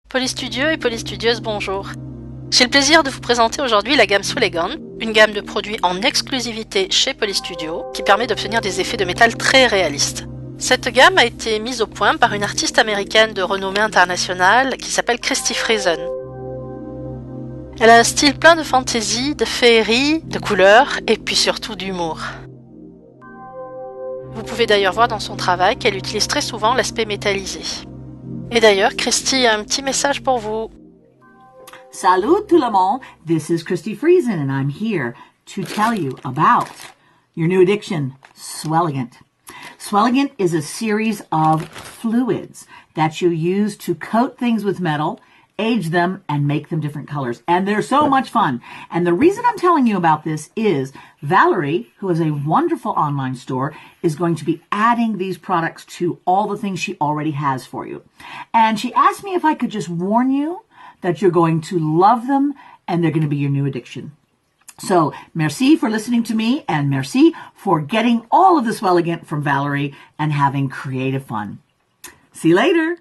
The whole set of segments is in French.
Polystudieux et polystudieuses, bonjour. J'ai le plaisir de vous présenter aujourd'hui la gamme Swolegan, une gamme de produits en exclusivité chez Polystudio qui permet d'obtenir des effets de métal très réalistes. Cette gamme a été mise au point par une artiste américaine de renommée internationale qui s'appelle Christy Friesen. Elle a un style plein de fantaisie, de féerie, de couleurs et puis surtout d'humour. Vous pouvez d'ailleurs voir dans son travail qu'elle utilise très souvent l'aspect métallisé. Et d'ailleurs, Christy a un petit message pour vous. Salut tout le monde, this is Christy Friesen and I'm here to tell you about your new addiction, Swelligant. Swelligant is a series of fluids that you use to coat things with metal, age them, and make them different colors. And they're so much fun. And the reason I'm telling you about this is Valerie, who has a wonderful online store, is going to be adding these products to all the things she already has for you. And she asked me if I could just warn you that you're going to love them and they're going to be your new addiction. So, merci for listening to me and merci for getting all of the Swelligant from Valerie and having creative fun. See you later!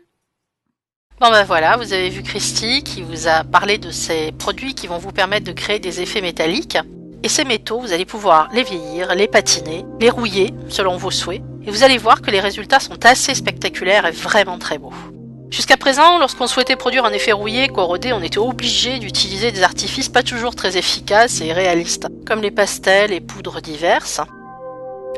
Bon ben voilà, vous avez vu Christy qui vous a parlé de ces produits qui vont vous permettre de créer des effets métalliques. Et ces métaux, vous allez pouvoir les vieillir, les patiner, les rouiller selon vos souhaits. Et vous allez voir que les résultats sont assez spectaculaires et vraiment très beaux. Jusqu'à présent, lorsqu'on souhaitait produire un effet rouillé, corrodé, on était obligé d'utiliser des artifices pas toujours très efficaces et réalistes, comme les pastels et poudres diverses.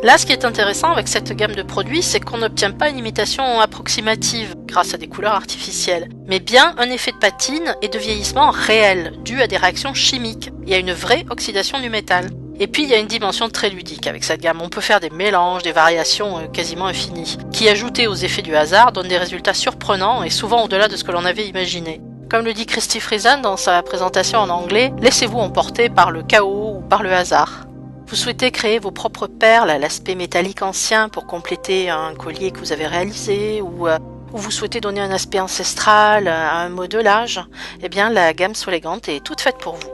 Là, ce qui est intéressant avec cette gamme de produits, c'est qu'on n'obtient pas une imitation approximative grâce à des couleurs artificielles, mais bien un effet de patine et de vieillissement réel, dû à des réactions chimiques. Il y a une vraie oxydation du métal. Et puis, il y a une dimension très ludique avec cette gamme. On peut faire des mélanges, des variations quasiment infinies, qui, ajoutées aux effets du hasard, donnent des résultats surprenants et souvent au-delà de ce que l'on avait imaginé. Comme le dit Christy Friesen dans sa présentation en anglais, laissez-vous emporter par le chaos ou par le hasard. Vous souhaitez créer vos propres perles à l'aspect métallique ancien pour compléter un collier que vous avez réalisé ou vous souhaitez donner un aspect ancestral à un modelage, eh bien la gamme Swolegan est toute faite pour vous.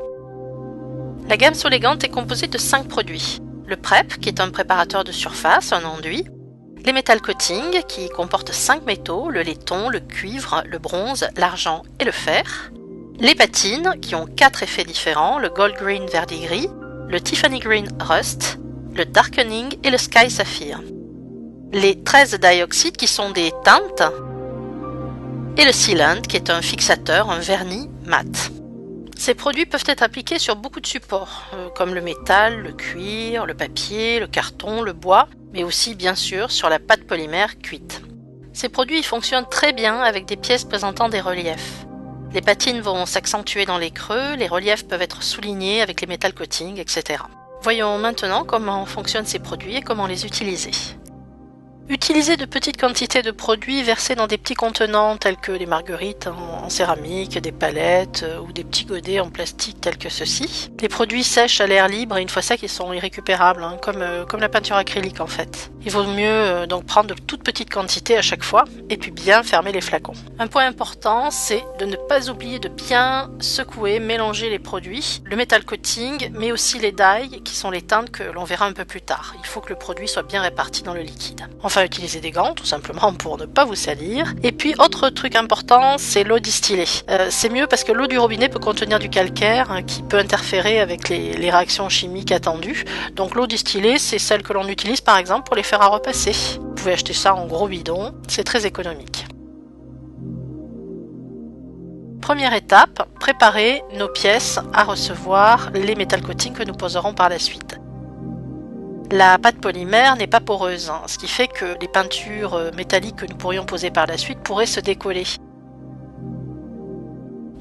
La gamme Swolegan est composée de 5 produits. Le PREP, qui est un préparateur de surface, un enduit. Les Metal Coating, qui comportent 5 métaux, le laiton, le cuivre, le bronze, l'argent et le fer. Les patines, qui ont 4 effets différents, le Gold Green Verdigris, le Tiffany Green Rust, le Darkening et le Sky Sapphire. Les 13 dioxydes qui sont des teintes et le Sealant qui est un fixateur, un vernis mat. Ces produits peuvent être appliqués sur beaucoup de supports, comme le métal, le cuir, le papier, le carton, le bois, mais aussi bien sûr sur la pâte polymère cuite. Ces produits fonctionnent très bien avec des pièces présentant des reliefs. Les patines vont s'accentuer dans les creux, les reliefs peuvent être soulignés avec les metal coatings, etc. Voyons maintenant comment fonctionnent ces produits et comment les utiliser. Utilisez de petites quantités de produits versés dans des petits contenants tels que les marguerites en céramique, des palettes ou des petits godets en plastique tels que ceux-ci. Les produits sèchent à l'air libre et une fois secs ils sont irrécupérables, comme la peinture acrylique en fait. Il vaut mieux donc prendre de toutes petites quantités à chaque fois et puis bien fermer les flacons. Un point important, c'est de ne pas oublier de bien secouer, mélanger les produits, le metal coating mais aussi les dyes qui sont les teintes que l'on verra un peu plus tard. Il faut que le produit soit bien réparti dans le liquide. Enfin, utilisez des gants tout simplement pour ne pas vous salir. Et puis autre truc important, c'est l'eau distillée. C'est mieux parce que l'eau du robinet peut contenir du calcaire qui peut interférer avec les réactions chimiques attendues. Donc l'eau distillée, c'est celle que l'on utilise par exemple pour les fer à repasser. Vous pouvez acheter ça en gros bidon, c'est très économique. Première étape, préparer nos pièces à recevoir les metal coatings que nous poserons par la suite. La pâte polymère n'est pas poreuse, ce qui fait que les peintures métalliques que nous pourrions poser par la suite pourraient se décoller.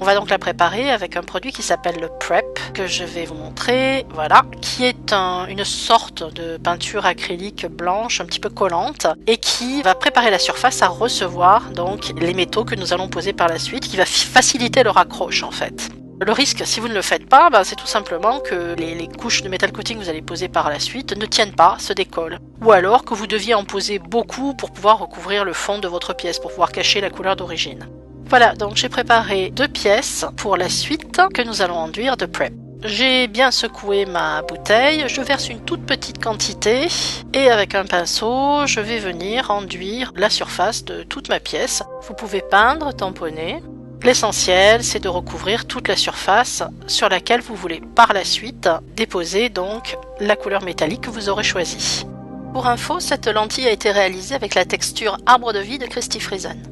On va donc la préparer avec un produit qui s'appelle le PREP, que je vais vous montrer, voilà, qui est une sorte de peinture acrylique blanche, un petit peu collante, et qui va préparer la surface à recevoir donc les métaux que nous allons poser par la suite, qui va faciliter leur accroche en fait. Le risque, si vous ne le faites pas, c'est tout simplement que les couches de metal coating que vous allez poser par la suite ne tiennent pas, se décollent. Ou alors que vous deviez en poser beaucoup pour pouvoir recouvrir le fond de votre pièce, pour pouvoir cacher la couleur d'origine. Voilà, donc j'ai préparé 2 pièces pour la suite que nous allons enduire de PREP. J'ai bien secoué ma bouteille, je verse une toute petite quantité et avec un pinceau, je vais venir enduire la surface de toute ma pièce. Vous pouvez peindre, tamponner. L'essentiel, c'est de recouvrir toute la surface sur laquelle vous voulez par la suite déposer donc la couleur métallique que vous aurez choisie. Pour info, cette lentille a été réalisée avec la texture Arbre de vie de Christy Friesen.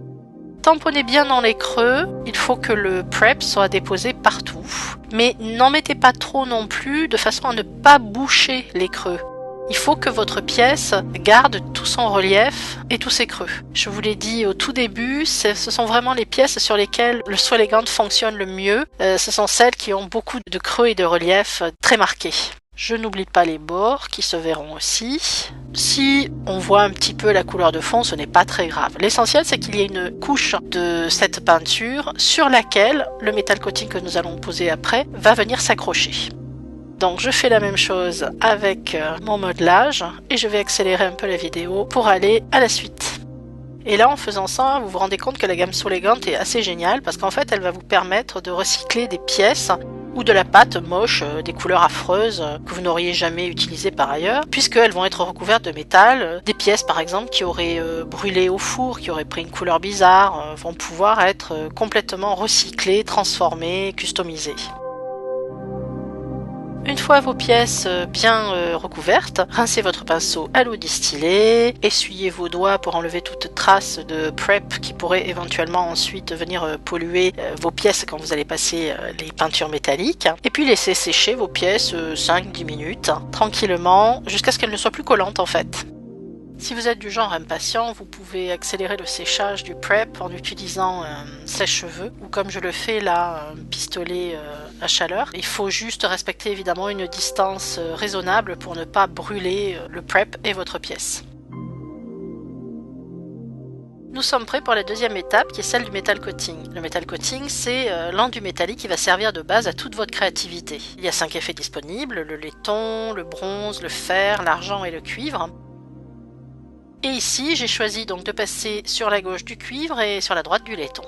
Tamponnez bien dans les creux, il faut que le prep soit déposé partout, mais n'en mettez pas trop non plus de façon à ne pas boucher les creux. Il faut que votre pièce garde tout son relief et tous ses creux. Je vous l'ai dit au tout début, ce sont vraiment les pièces sur lesquelles le Swelligant fonctionne le mieux. Ce sont celles qui ont beaucoup de creux et de relief très marqués. Je n'oublie pas les bords qui se verront aussi. Si on voit un petit peu la couleur de fond, ce n'est pas très grave. L'essentiel, c'est qu'il y ait une couche de cette peinture sur laquelle le metal coating que nous allons poser après va venir s'accrocher. Donc je fais la même chose avec mon modelage et je vais accélérer un peu la vidéo pour aller à la suite. Et là, en faisant ça, vous vous rendez compte que la gamme Swelligant est assez géniale parce qu'en fait, elle va vous permettre de recycler des pièces ou de la pâte moche, des couleurs affreuses que vous n'auriez jamais utilisées par ailleurs, puisqu'elles vont être recouvertes de métal. Des pièces par exemple qui auraient brûlé au four, qui auraient pris une couleur bizarre, vont pouvoir être complètement recyclées, transformées, customisées. Une fois vos pièces bien recouvertes, rincez votre pinceau à l'eau distillée, essuyez vos doigts pour enlever toute trace de prep qui pourrait éventuellement ensuite venir polluer vos pièces quand vous allez passer les peintures métalliques, et puis laissez sécher vos pièces 5-10 minutes, tranquillement, jusqu'à ce qu'elles ne soient plus collantes en fait. Si vous êtes du genre impatient, vous pouvez accélérer le séchage du prep en utilisant un sèche-cheveux ou comme je le fais là, un pistolet à chaleur. Il faut juste respecter évidemment une distance raisonnable pour ne pas brûler le prep et votre pièce. Nous sommes prêts pour la deuxième étape qui est celle du metal coating. Le metal coating, c'est l'enduit métallique qui va servir de base à toute votre créativité. Il y a 5 effets disponibles, le laiton, le bronze, le fer, l'argent et le cuivre. Et ici, j'ai choisi donc de passer sur la gauche du cuivre et sur la droite du laiton.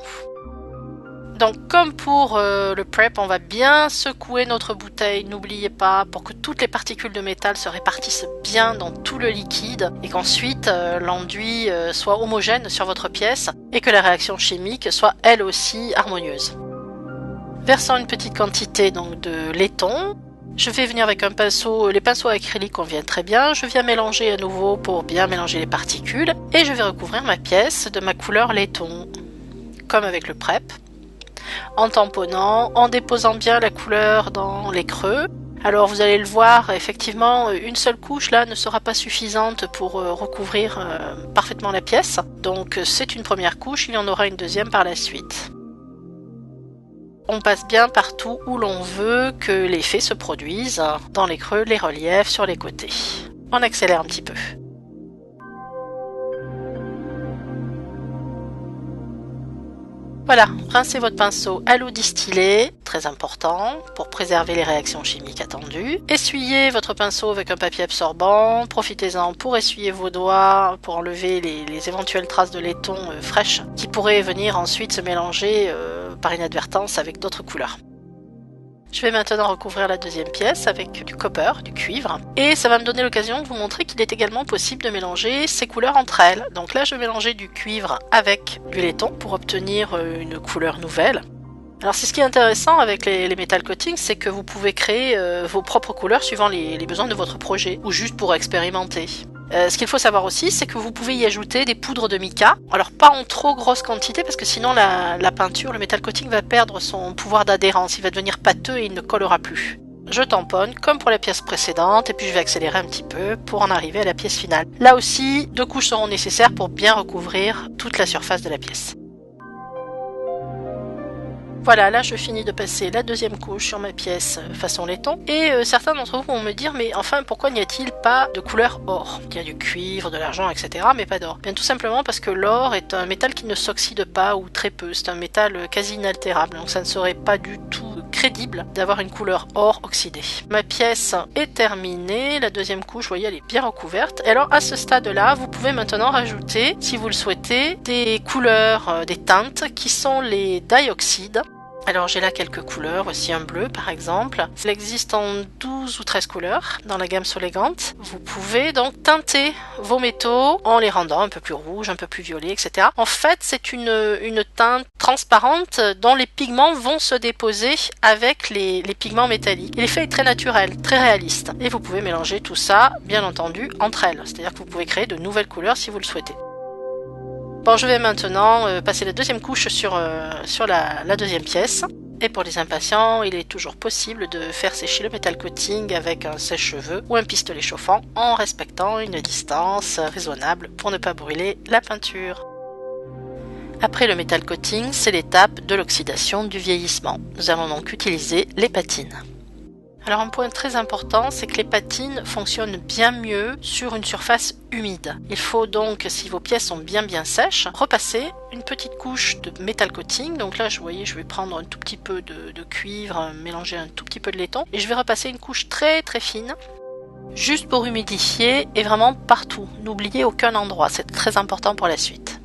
Donc comme pour le prep, on va bien secouer notre bouteille, n'oubliez pas, pour que toutes les particules de métal se répartissent bien dans tout le liquide et qu'ensuite l'enduit soit homogène sur votre pièce et que la réaction chimique soit elle aussi harmonieuse. Versant une petite quantité donc de laiton, je vais venir avec un pinceau, les pinceaux acryliques conviennent très bien, je viens mélanger à nouveau pour bien mélanger les particules et je vais recouvrir ma pièce de ma couleur laiton, comme avec le prep, en tamponnant, en déposant bien la couleur dans les creux. Alors vous allez le voir, effectivement, une seule couche là ne sera pas suffisante pour recouvrir parfaitement la pièce, donc c'est une première couche, il y en aura une deuxième par la suite. On passe bien partout où l'on veut que l'effet se produise, dans les creux, les reliefs, sur les côtés. On accélère un petit peu. Voilà, rincez votre pinceau à l'eau distillée, très important, pour préserver les réactions chimiques attendues. Essuyez votre pinceau avec un papier absorbant, profitez-en pour essuyer vos doigts, pour enlever les éventuelles traces de laiton fraîches qui pourraient venir ensuite se mélanger par inadvertance avec d'autres couleurs. Je vais maintenant recouvrir la deuxième pièce avec du copper, du cuivre, et ça va me donner l'occasion de vous montrer qu'il est également possible de mélanger ces couleurs entre elles. Donc là, je vais mélanger du cuivre avec du laiton pour obtenir une couleur nouvelle. Alors c'est ce qui est intéressant avec les metal coatings, c'est que vous pouvez créer vos propres couleurs suivant les besoins de votre projet, ou juste pour expérimenter. Ce qu'il faut savoir aussi, c'est que vous pouvez y ajouter des poudres de mica. Alors pas en trop grosse quantité, parce que sinon la peinture, le metal coating va perdre son pouvoir d'adhérence, il va devenir pâteux et il ne collera plus. Je tamponne comme pour la pièce précédente, et puis je vais accélérer un petit peu pour en arriver à la pièce finale. Là aussi, 2 couches seront nécessaires pour bien recouvrir toute la surface de la pièce. Voilà, là je finis de passer la deuxième couche sur ma pièce façon laiton. Et certains d'entre vous vont me dire, mais enfin pourquoi n'y a-t-il pas de couleur or? Il y a du cuivre, de l'argent, etc. mais pas d'or. Bien tout simplement parce que l'or est un métal qui ne s'oxyde pas ou très peu. C'est un métal quasi inaltérable. Donc ça ne serait pas du tout crédible d'avoir une couleur or oxydée. Ma pièce est terminée. La deuxième couche, vous voyez, elle est bien recouverte. Et alors à ce stade-là, vous pouvez maintenant rajouter, si vous le souhaitez, des couleurs, des teintes qui sont les dioxydes. Alors j'ai là quelques couleurs, voici un bleu par exemple. Il existe en 12 ou 13 couleurs dans la gamme Solegant. Vous pouvez donc teinter vos métaux en les rendant un peu plus rouges, un peu plus violets, etc. En fait, c'est une teinte transparente dont les pigments vont se déposer avec les pigments métalliques. Et l'effet est très naturel, très réaliste. Et vous pouvez mélanger tout ça, bien entendu, entre elles. C'est-à-dire que vous pouvez créer de nouvelles couleurs si vous le souhaitez. Bon, je vais maintenant passer la deuxième couche sur la deuxième pièce. Et pour les impatients, il est toujours possible de faire sécher le metal coating avec un sèche-cheveux ou un pistolet chauffant en respectant une distance raisonnable pour ne pas brûler la peinture. Après le metal coating, c'est l'étape de l'oxydation du vieillissement. Nous allons donc utiliser les patines. Alors un point très important, c'est que les patines fonctionnent bien mieux sur une surface humide. Il faut donc, si vos pièces sont bien sèches, repasser une petite couche de metal coating. Donc là, vous voyez, je vais prendre un tout petit peu de cuivre, mélanger un tout petit peu de laiton, et je vais repasser une couche très fine, juste pour humidifier, et vraiment partout. N'oubliez aucun endroit, c'est très important pour la suite.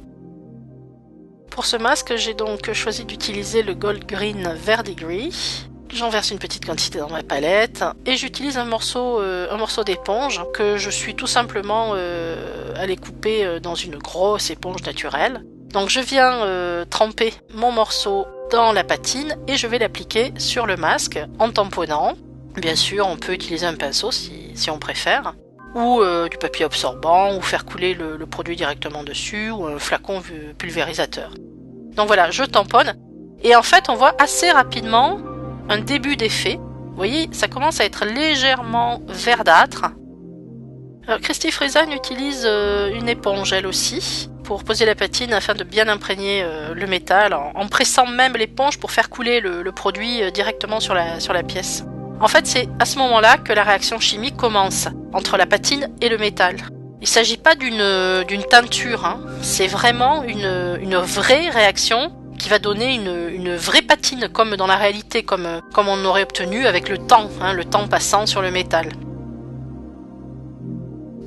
Pour ce masque, j'ai donc choisi d'utiliser le Gold Green Verdigris. J'en verse une petite quantité dans ma palette et j'utilise un morceau d'éponge que je suis tout simplement allé couper dans une grosse éponge naturelle. Donc je viens tremper mon morceau dans la patine et je vais l'appliquer sur le masque en tamponnant. Bien sûr, on peut utiliser un pinceau si on préfère, ou du papier absorbant, ou faire couler le produit directement dessus, ou un flacon pulvérisateur. Donc voilà, je tamponne et en fait on voit assez rapidement un début d'effet. Vous voyez, ça commence à être légèrement verdâtre. Alors, Christy Friesen utilise une éponge elle aussi pour poser la patine afin de bien imprégner le métal en pressant même l'éponge pour faire couler le produit directement sur la pièce. En fait, c'est à ce moment-là que la réaction chimique commence entre la patine et le métal. Il ne s'agit pas d'une teinture, hein. C'est vraiment une vraie réaction qui va donner une vraie patine, comme dans la réalité, comme on aurait obtenu avec le temps, hein, le temps passant sur le métal.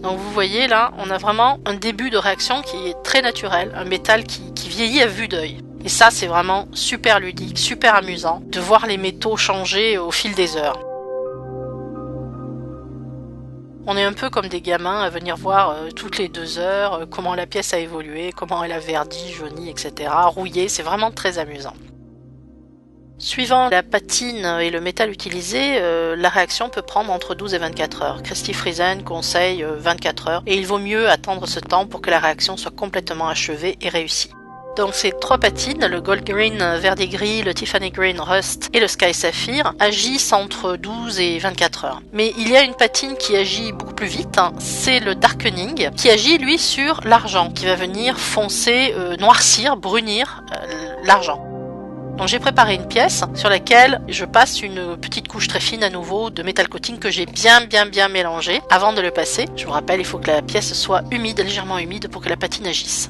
Donc vous voyez là, on a vraiment un début de réaction qui est très naturel, un métal qui vieillit à vue d'œil. Et ça, c'est vraiment super ludique, super amusant de voir les métaux changer au fil des heures. On est un peu comme des gamins à venir voir toutes les 2 heures comment la pièce a évolué, comment elle a verdi, jauni, etc. Rouillé, c'est vraiment très amusant. Suivant la patine et le métal utilisé, la réaction peut prendre entre 12 et 24 heures. Christy Friesen conseille 24 heures et il vaut mieux attendre ce temps pour que la réaction soit complètement achevée et réussie. Donc ces 3 patines, le Gold Green Verdigris, le Tiffany Green Rust et le Sky Sapphire, agissent entre 12 et 24 heures. Mais il y a une patine qui agit beaucoup plus vite, hein, c'est le Darkening, qui agit lui sur l'argent, qui va venir foncer, noircir, brunir l'argent. Donc j'ai préparé une pièce sur laquelle je passe une petite couche très fine à nouveau de metal coating que j'ai bien mélangé avant de le passer. Je vous rappelle, il faut que la pièce soit humide, légèrement humide pour que la patine agisse.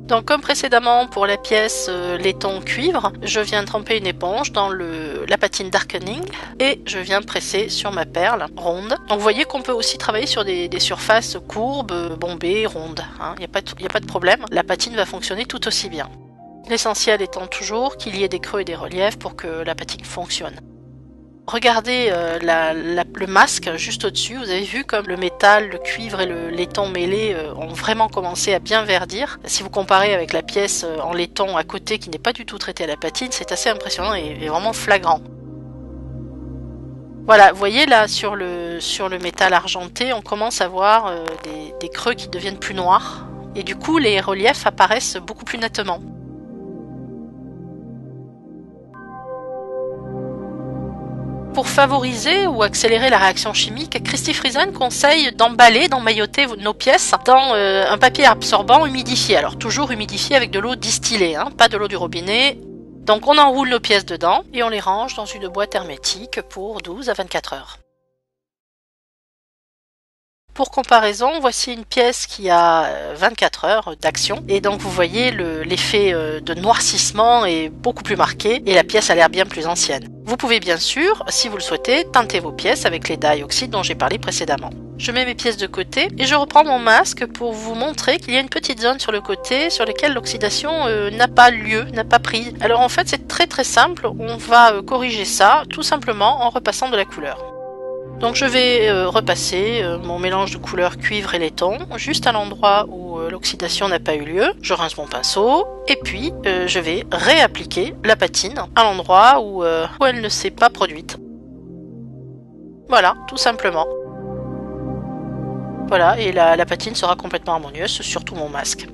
Donc comme précédemment pour la pièce laiton cuivre, je viens tremper une éponge dans la patine Darkening et je viens presser sur ma perle ronde. Donc vous voyez qu'on peut aussi travailler sur des surfaces courbes, bombées, rondes. Il n'y a pas de problème, la patine va fonctionner tout aussi bien. L'essentiel étant toujours qu'il y ait des creux et des reliefs pour que la patine fonctionne. Regardez le masque juste au-dessus, vous avez vu comme le métal, le cuivre et le laiton mêlé ont vraiment commencé à bien verdir. Si vous comparez avec la pièce en laiton à côté qui n'est pas du tout traitée à la patine, c'est assez impressionnant et vraiment flagrant. Voilà, vous voyez là sur le métal argenté, on commence à voir des creux qui deviennent plus noirs et du coup les reliefs apparaissent beaucoup plus nettement. Pour favoriser ou accélérer la réaction chimique, Christy Friesen conseille d'emmailloter nos pièces dans un papier absorbant humidifié. Alors toujours humidifié avec de l'eau distillée, hein, pas de l'eau du robinet. Donc on enroule nos pièces dedans et on les range dans une boîte hermétique pour 12 à 24 heures. Pour comparaison, voici une pièce qui a 24 heures d'action et donc vous voyez l'effet de noircissement est beaucoup plus marqué et la pièce a l'air bien plus ancienne. Vous pouvez bien sûr, si vous le souhaitez, teinter vos pièces avec les dye oxyde dont j'ai parlé précédemment. Je mets mes pièces de côté et je reprends mon masque pour vous montrer qu'il y a une petite zone sur le côté sur laquelle l'oxydation n'a pas lieu, n'a pas pris. Alors en fait c'est très simple, on va corriger ça tout simplement en repassant de la couleur. Donc je vais repasser mon mélange de couleurs cuivre et laiton juste à l'endroit où l'oxydation n'a pas eu lieu. Je rince mon pinceau et puis je vais réappliquer la patine à l'endroit où elle ne s'est pas produite. Voilà, tout simplement. Voilà, et la patine sera complètement harmonieuse sur tout mon masque.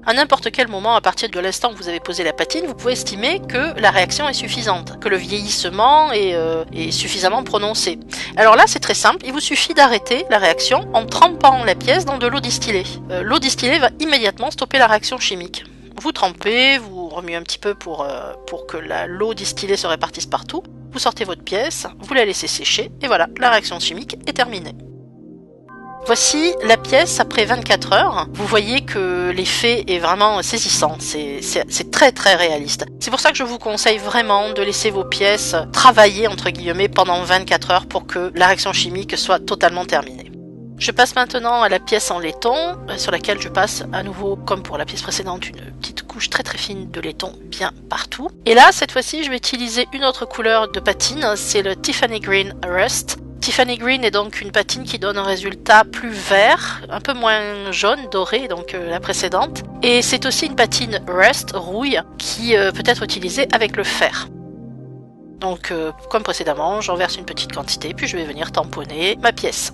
À n'importe quel moment, à partir de l'instant où vous avez posé la patine, vous pouvez estimer que la réaction est suffisante, que le vieillissement est suffisamment prononcé. Alors là, c'est très simple, il vous suffit d'arrêter la réaction en trempant la pièce dans de l'eau distillée. L'eau distillée va immédiatement stopper la réaction chimique. Vous trempez, vous remuez un petit peu pour que l'eau distillée se répartisse partout, vous sortez votre pièce, vous la laissez sécher, et voilà, la réaction chimique est terminée. Voici la pièce après 24 heures. Vous voyez que l'effet est vraiment saisissant, c'est très réaliste. C'est pour ça que je vous conseille vraiment de laisser vos pièces travailler entre guillemets pendant 24 heures pour que la réaction chimique soit totalement terminée. Je passe maintenant à la pièce en laiton, sur laquelle je passe à nouveau, comme pour la pièce précédente, une petite couche très fine de laiton bien partout. Et là, cette fois-ci, je vais utiliser une autre couleur de patine, c'est le Tiffany Green Rust. Tiffany Green est donc une patine qui donne un résultat plus vert, un peu moins jaune, doré, donc la précédente. Et c'est aussi une patine Rust, rouille, qui peut être utilisée avec le fer. Donc, comme précédemment, j'en verse une petite quantité, puis je vais venir tamponner ma pièce.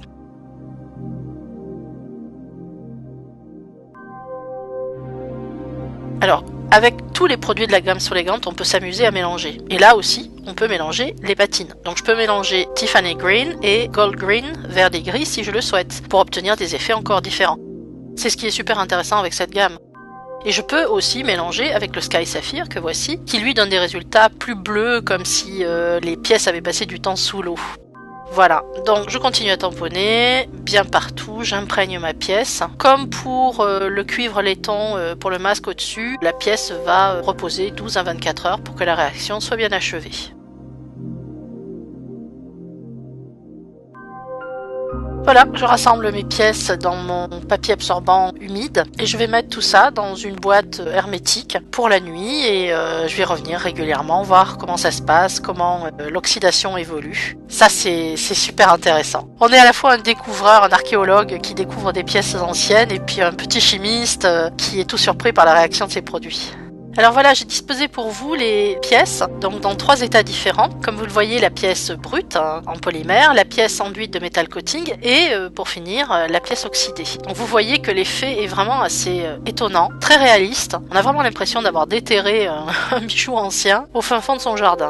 Alors, avec tous les produits de la gamme Soelegant, on peut s'amuser à mélanger. Et là aussi, on peut mélanger les patines. Donc je peux mélanger Tiffany Green et Gold Green, vert et gris si je le souhaite, pour obtenir des effets encore différents. C'est ce qui est super intéressant avec cette gamme. Et je peux aussi mélanger avec le Sky Sapphire que voici, qui lui donne des résultats plus bleus, comme si les pièces avaient passé du temps sous l'eau. Voilà, donc je continue à tamponner bien partout, j'imprègne ma pièce. Comme pour le cuivre laiton pour le masque au-dessus, la pièce va reposer 12 à 24 heures pour que la réaction soit bien achevée. Voilà, je rassemble mes pièces dans mon papier absorbant humide et je vais mettre tout ça dans une boîte hermétique pour la nuit et je vais revenir régulièrement voir comment ça se passe, comment l'oxydation évolue. Ça c'est super intéressant. On est à la fois un découvreur, un archéologue qui découvre des pièces anciennes et puis un petit chimiste qui est tout surpris par la réaction de ces produits. Alors voilà, j'ai disposé pour vous les pièces, donc dans 3 états différents. Comme vous le voyez, la pièce brute en polymère, la pièce enduite de métal coating et pour finir, la pièce oxydée. Donc vous voyez que l'effet est vraiment assez étonnant, très réaliste. On a vraiment l'impression d'avoir déterré un bijou ancien au fin fond de son jardin.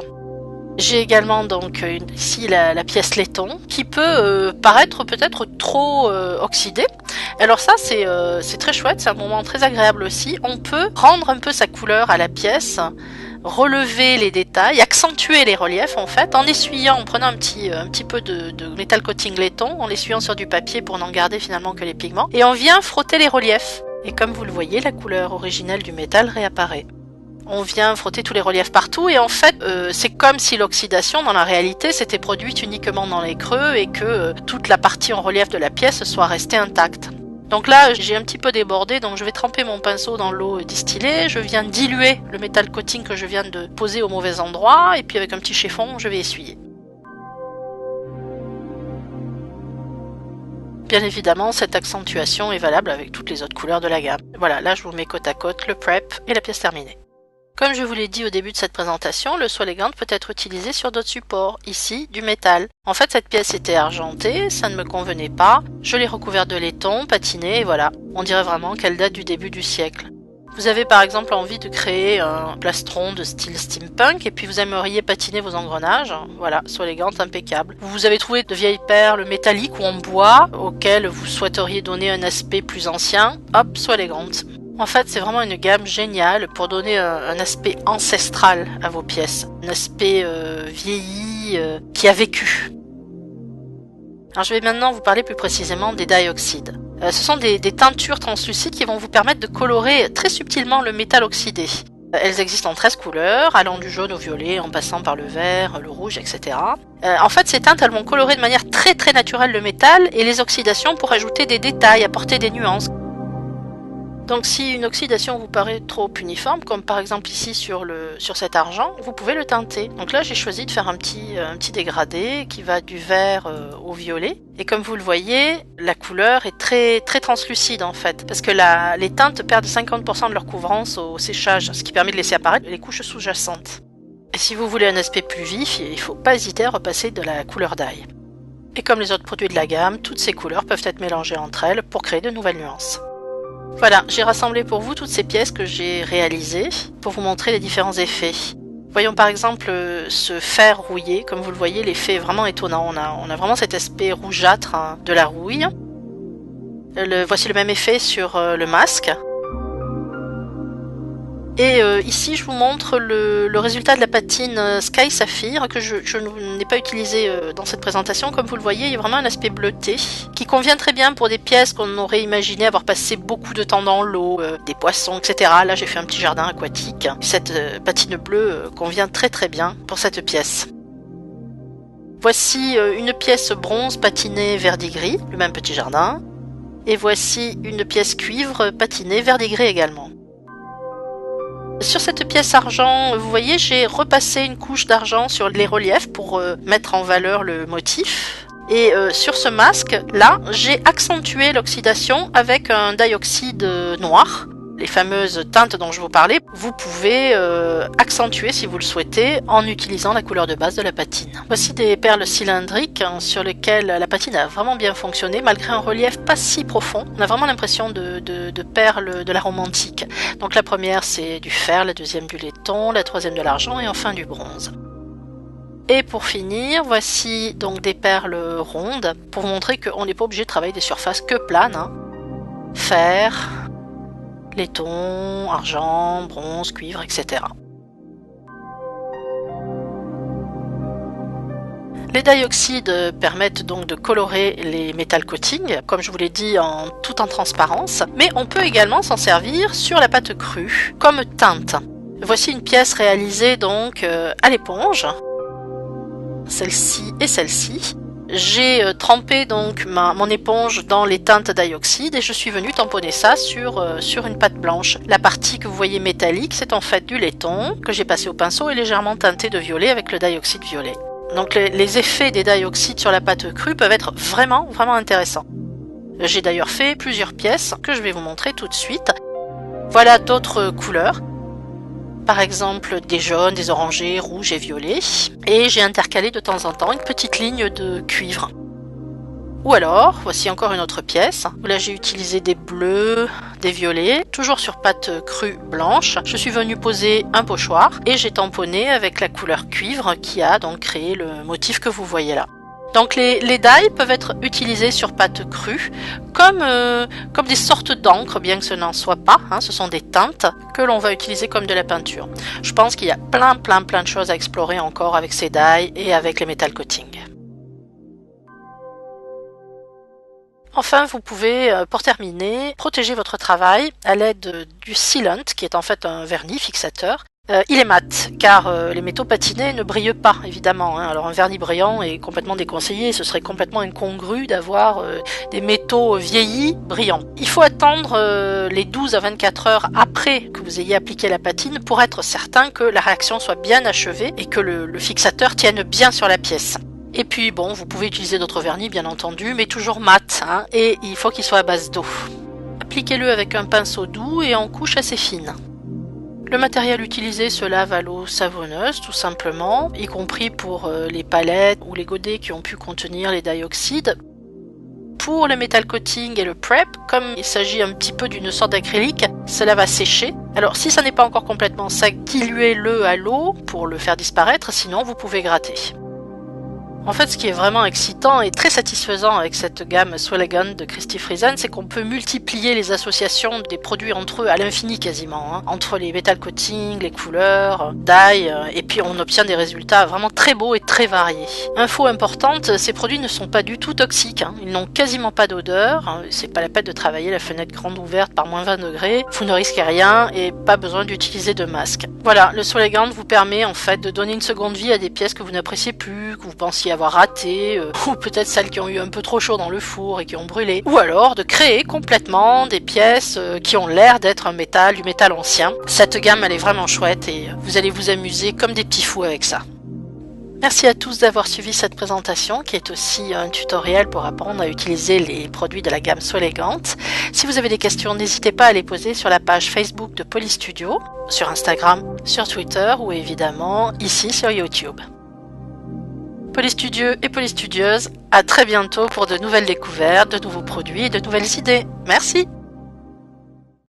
J'ai également donc ici la pièce laiton qui peut paraître peut-être trop oxydée. Alors ça c'est très chouette, c'est un moment très agréable aussi. On peut rendre un peu sa couleur à la pièce, relever les détails, accentuer les reliefs en fait en essuyant, en prenant un petit peu de métal coating laiton, en l'essuyant sur du papier pour n'en garder finalement que les pigments. Et on vient frotter les reliefs. Et comme vous le voyez, la couleur originelle du métal réapparaît. On vient frotter tous les reliefs partout et en fait c'est comme si l'oxydation dans la réalité s'était produite uniquement dans les creux et que toute la partie en relief de la pièce soit restée intacte. Donc là j'ai un petit peu débordé, donc je vais tremper mon pinceau dans l'eau distillée, je viens diluer le métal coating que je viens de poser au mauvais endroit et puis avec un petit chiffon je vais essuyer. Bien évidemment, cette accentuation est valable avec toutes les autres couleurs de la gamme. Voilà, là je vous mets côte à côte le prep et la pièce terminée. Comme je vous l'ai dit au début de cette présentation, le Soelegant peut être utilisé sur d'autres supports, ici du métal. En fait cette pièce était argentée, ça ne me convenait pas, je l'ai recouverte de laiton, patiné et voilà. On dirait vraiment qu'elle date du début du siècle. Vous avez par exemple envie de créer un plastron de style steampunk et puis vous aimeriez patiner vos engrenages, voilà, Soelegant impeccable. Vous avez trouvé de vieilles perles métalliques ou en bois auxquelles vous souhaiteriez donner un aspect plus ancien, hop, Soelegant. En fait, c'est vraiment une gamme géniale pour donner un aspect ancestral à vos pièces, un aspect vieilli qui a vécu. Alors, je vais maintenant vous parler plus précisément des dioxydes. Ce sont des teintures translucides qui vont vous permettre de colorer très subtilement le métal oxydé. Elles existent en 13 couleurs, allant du jaune au violet, en passant par le vert, le rouge, etc. En fait, ces teintes, elles vont colorer de manière très très naturelle le métal et les oxydations pour ajouter des détails, apporter des nuances. Donc si une oxydation vous paraît trop uniforme, comme par exemple ici sur cet argent, vous pouvez le teinter. Donc là j'ai choisi de faire un petit dégradé qui va du vert au violet. Et comme vous le voyez, la couleur est très, très translucide en fait, parce que les teintes perdent 50% de leur couvrance au séchage, ce qui permet de laisser apparaître les couches sous-jacentes. Et si vous voulez un aspect plus vif, il ne faut pas hésiter à repasser de la couleur d'ail. Et comme les autres produits de la gamme, toutes ces couleurs peuvent être mélangées entre elles pour créer de nouvelles nuances. Voilà, j'ai rassemblé pour vous toutes ces pièces que j'ai réalisées pour vous montrer les différents effets. Voyons par exemple ce fer rouillé, comme vous le voyez, l'effet est vraiment étonnant. On a vraiment cet aspect rougeâtre de la rouille. Voici le même effet sur le masque. Et ici, je vous montre le résultat de la patine Sky Sapphire que je n'ai pas utilisé dans cette présentation. Comme vous le voyez, il y a vraiment un aspect bleuté qui convient très bien pour des pièces qu'on aurait imaginé avoir passé beaucoup de temps dans l'eau, des poissons, etc. Là, j'ai fait un petit jardin aquatique. Cette patine bleue convient très très bien pour cette pièce. Voici une pièce bronze patinée verdigris, le même petit jardin. Et voici une pièce cuivre patinée verdigris également. Sur cette pièce argent, vous voyez, j'ai repassé une couche d'argent sur les reliefs pour mettre en valeur le motif. Et sur ce masque, là, j'ai accentué l'oxydation avec un dioxyde noir. Les fameuses teintes dont je vous parlais, vous pouvez accentuer si vous le souhaitez en utilisant la couleur de base de la patine. Voici des perles cylindriques sur lesquelles la patine a vraiment bien fonctionné malgré un relief pas si profond. On a vraiment l'impression de perles de la Rome antique. Donc la première c'est du fer, la deuxième du laiton, la troisième de l'argent et enfin du bronze. Et pour finir, voici donc des perles rondes pour vous montrer qu'on n'est pas obligé de travailler des surfaces que planes. Hein. Fer, laiton, argent, bronze, cuivre, etc. Les dioxydes permettent donc de colorer les metal coatings, comme je vous l'ai dit, tout en transparence, mais on peut également s'en servir sur la pâte crue, comme teinte. Voici une pièce réalisée donc à l'éponge, celle-ci et celle-ci. J'ai trempé donc mon éponge dans les teintes dioxyde et je suis venue tamponner ça sur une pâte blanche. La partie que vous voyez métallique, c'est en fait du laiton que j'ai passé au pinceau et légèrement teinté de violet avec le dioxyde violet. Donc les effets des dioxydes sur la pâte crue peuvent être vraiment, vraiment intéressants. J'ai d'ailleurs fait plusieurs pièces que je vais vous montrer tout de suite. Voilà d'autres couleurs. Par exemple des jaunes, des orangés, rouges et violets. Et j'ai intercalé de temps en temps une petite ligne de cuivre. Ou alors, voici encore une autre pièce, où là j'ai utilisé des bleus, des violets, toujours sur pâte crue blanche. Je suis venue poser un pochoir et j'ai tamponné avec la couleur cuivre qui a donc créé le motif que vous voyez là. Donc les die peuvent être utilisés sur pâte crue comme des sortes d'encre, bien que ce n'en soit pas. Hein, ce sont des teintes que l'on va utiliser comme de la peinture. Je pense qu'il y a plein de choses à explorer encore avec ces die et avec les metal coatings. Enfin, vous pouvez, pour terminer, protéger votre travail à l'aide du sealant, qui est en fait un vernis fixateur. Il est mat, car les métaux patinés ne brillent pas, évidemment. Hein. Alors un vernis brillant est complètement déconseillé, ce serait complètement incongru d'avoir des métaux vieillis brillants. Il faut attendre les 12 à 24 heures après que vous ayez appliqué la patine pour être certain que la réaction soit bien achevée et que le fixateur tienne bien sur la pièce. Et puis bon, vous pouvez utiliser d'autres vernis bien entendu, mais toujours mat, hein, et il faut qu'il soit à base d'eau. Appliquez-le avec un pinceau doux et en couche assez fine. Le matériel utilisé se lave à l'eau savonneuse tout simplement, y compris pour les palettes ou les godets qui ont pu contenir les dioxydes. Pour le metal coating et le prep, comme il s'agit un petit peu d'une sorte d'acrylique, cela va sécher. Alors si ça n'est pas encore complètement sec, diluez-le à l'eau pour le faire disparaître, sinon vous pouvez gratter. En fait, ce qui est vraiment excitant et très satisfaisant avec cette gamme Swellegant de Christy Friesen, c'est qu'on peut multiplier les associations des produits entre eux à l'infini quasiment, hein, entre les metal coatings, les couleurs, dye, et puis on obtient des résultats vraiment très beaux et très variés. Info importante, ces produits ne sont pas du tout toxiques, hein, ils n'ont quasiment pas d'odeur, hein, c'est pas la peine de travailler la fenêtre grande ouverte par moins 20 degrés, vous ne risquez rien et pas besoin d'utiliser de masque. Voilà, le Swellegant vous permet en fait de donner une seconde vie à des pièces que vous n'appréciez plus, que vous pensiez avoir ratées, ou peut-être celles qui ont eu un peu trop chaud dans le four et qui ont brûlé, ou alors de créer complètement des pièces qui ont l'air d'être du métal ancien. Cette gamme elle est vraiment chouette et vous allez vous amuser comme des petits fous avec ça. Merci à tous d'avoir suivi cette présentation qui est aussi un tutoriel pour apprendre à utiliser les produits de la gamme Swellegant. Si vous avez des questions, n'hésitez pas à les poser sur la page Facebook de Polystudio, sur Instagram, sur Twitter ou évidemment ici sur YouTube. Polystudieux et Polystudieuses, à très bientôt pour de nouvelles découvertes, de nouveaux produits et de nouvelles idées. Merci!